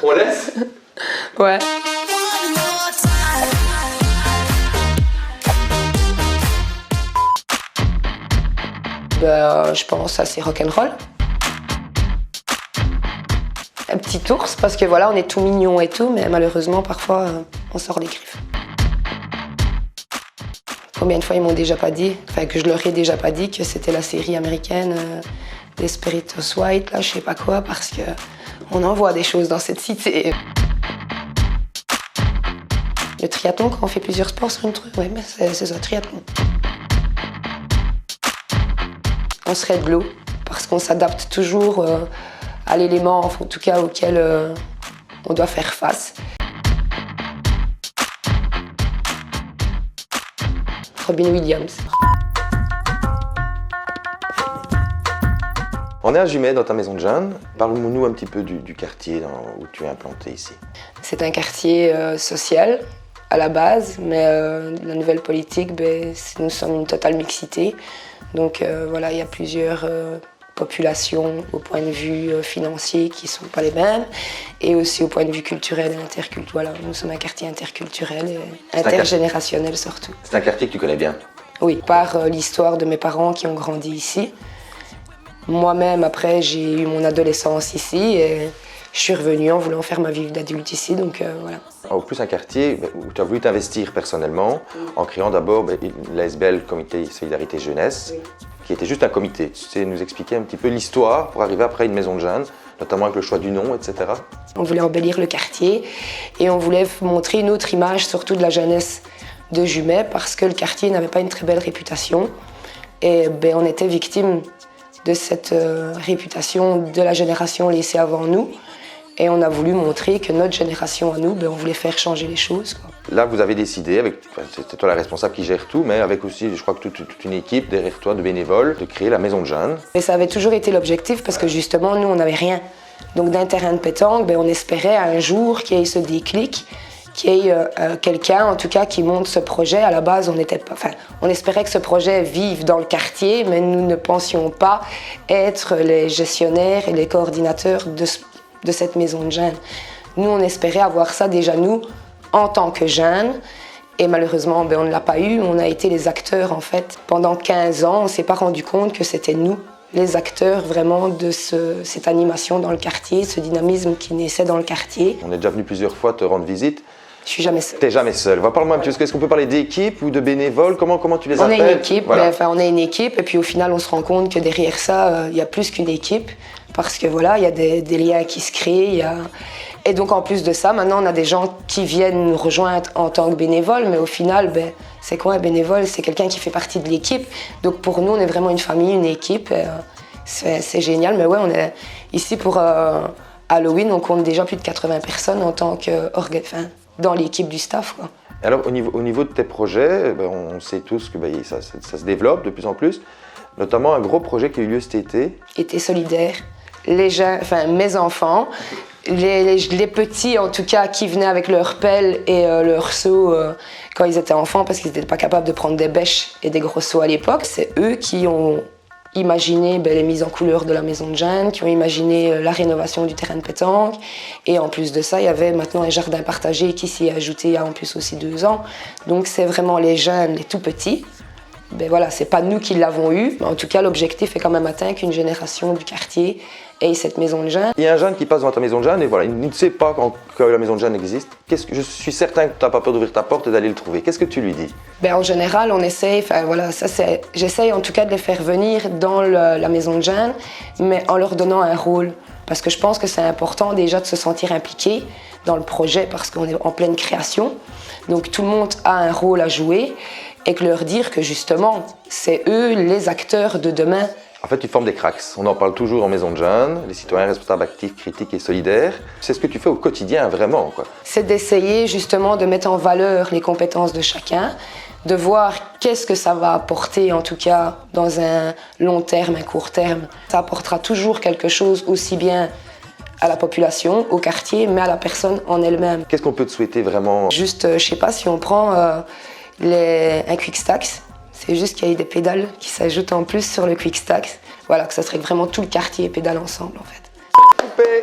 On laisse? Ouais. Je pense assez rock'n'roll. Un petit ours, parce que voilà, on est tout mignon et tout, mais malheureusement, parfois, on sort les griffes. Combien de fois ils m'ont déjà pas dit, enfin que je leur ai déjà pas dit que c'était la série américaine Desperate White, là, je sais pas quoi, parce que on en voit des choses dans cette cité. Le triathlon, quand on fait plusieurs sports sur une truc, ouais, mais c'est ça, triathlon. On serait de l'eau, parce qu'on s'adapte toujours à l'élément, en tout cas, auquel on doit faire face. Robin Williams. On est à Jumet, dans ta maison de jeunes. Parle-nous un petit peu du quartier où tu es implanté ici. C'est un quartier social à la base, mais la nouvelle politique, nous sommes une totale mixité. Donc voilà, il y a plusieurs populations au point de vue financier qui ne sont pas les mêmes, et aussi au point de vue culturel et interculturel. Voilà, nous sommes un quartier interculturel et intergénérationnel surtout. C'est un quartier que tu connais bien? Oui, par l'histoire de mes parents qui ont grandi ici. Moi-même, après, j'ai eu mon adolescence ici et je suis revenue en voulant faire ma vie d'adulte ici, donc voilà. Au plus, un quartier où tu as voulu t'investir personnellement en créant d'abord l'ASBL, Comité Solidarité Jeunesse, qui était juste un comité. Tu sais nous expliquer un petit peu l'histoire pour arriver après à une maison de jeunes, notamment avec le choix du nom, etc. On voulait embellir le quartier et on voulait montrer une autre image, surtout de la jeunesse de Jumet, parce que le quartier n'avait pas une très belle réputation. Et on était victime de cette réputation de la génération laissée avant nous. Et on a voulu montrer que notre génération à nous, on voulait faire changer les choses, quoi. Là, vous avez décidé, c'est toi la responsable qui gère tout, mais avec aussi, je crois que toute une équipe derrière toi de bénévoles, de créer la maison de jeunes. Et ça avait toujours été l'objectif parce que justement, nous, on n'avait rien. Donc d'un terrain de pétanque, on espérait un jour qu'il y ait ce déclic, qu'il y ait quelqu'un, en tout cas, qui monte ce projet. À la base, on espérait que ce projet vive dans le quartier, mais nous ne pensions pas être les gestionnaires et les coordinateurs de cette maison de jeunes. Nous, on espérait avoir ça déjà, nous, en tant que jeunes. Et malheureusement, on ne l'a pas eu. On a été les acteurs, en fait. Pendant 15 ans, on ne s'est pas rendu compte que c'était nous, les acteurs vraiment de cette animation dans le quartier, ce dynamisme qui naissait dans le quartier. On est déjà venu plusieurs fois te rendre visite. Je suis jamais seule. T'es jamais seule. Parle-moi un petit peu. Est-ce qu'on peut parler d'équipe ou de bénévoles? Comment tu les appelles? On est une équipe. Voilà. On est une équipe. Et puis au final, on se rend compte que derrière ça, il y a plus qu'une équipe. Parce que voilà, il y a des liens qui se créent. Et donc en plus de ça, maintenant on a des gens qui viennent nous rejoindre en tant que bénévoles, mais au final, c'est quoi un bénévole? C'est quelqu'un qui fait partie de l'équipe. Donc pour nous, on est vraiment une famille, une équipe. C'est génial. Mais ouais, on est ici pour Halloween, on compte déjà plus de 80 personnes en tant que dans l'équipe du staff, quoi. Alors au niveau de tes projets, on sait tous que ça se développe de plus en plus, notamment un gros projet qui a eu lieu cet été. Été solidaire. Les gens, mes enfants, les petits en tout cas qui venaient avec leur pelle et leur seau quand ils étaient enfants parce qu'ils n'étaient pas capables de prendre des bêches et des gros seaux à l'époque. C'est eux qui ont imaginé les mises en couleur de la maison de jeunes, qui ont imaginé la rénovation du terrain de pétanque. Et en plus de ça, il y avait maintenant un jardin partagé qui s'y est ajouté il y a en plus aussi 2 ans. Donc c'est vraiment les jeunes, les tout petits. Voilà, c'est pas nous qui l'avons eu, mais en tout cas l'objectif est quand même atteint qu'une génération du quartier ait cette maison de jeunes. Il y a un jeune qui passe devant ta maison de jeunes et voilà, il ne sait pas que la maison de jeunes existe. Je suis certain que tu n'as pas peur d'ouvrir ta porte et d'aller le trouver. Qu'est-ce que tu lui dis? En général, on essaye, j'essaye en tout cas de les faire venir dans la maison de jeunes, mais en leur donnant un rôle. Parce que je pense que c'est important déjà de se sentir impliqué dans le projet parce qu'on est en pleine création. Donc tout le monde a un rôle à jouer. Et que leur dire que justement, c'est eux les acteurs de demain. En fait, tu formes des cracks. On en parle toujours en maison de jeunes, les citoyens responsables, actifs, critiques et solidaires. C'est ce que tu fais au quotidien, vraiment, quoi. C'est d'essayer justement de mettre en valeur les compétences de chacun, de voir qu'est-ce que ça va apporter, en tout cas, dans un long terme, un court terme. Ça apportera toujours quelque chose aussi bien à la population, au quartier, mais à la personne en elle-même. Qu'est-ce qu'on peut te souhaiter vraiment? Juste, je sais pas, si on prend un quick stacks, c'est juste qu'il y ait des pédales qui s'ajoutent en plus sur le quick stacks. Voilà, que ça serait vraiment tout le quartier pédale ensemble en fait. Coupé.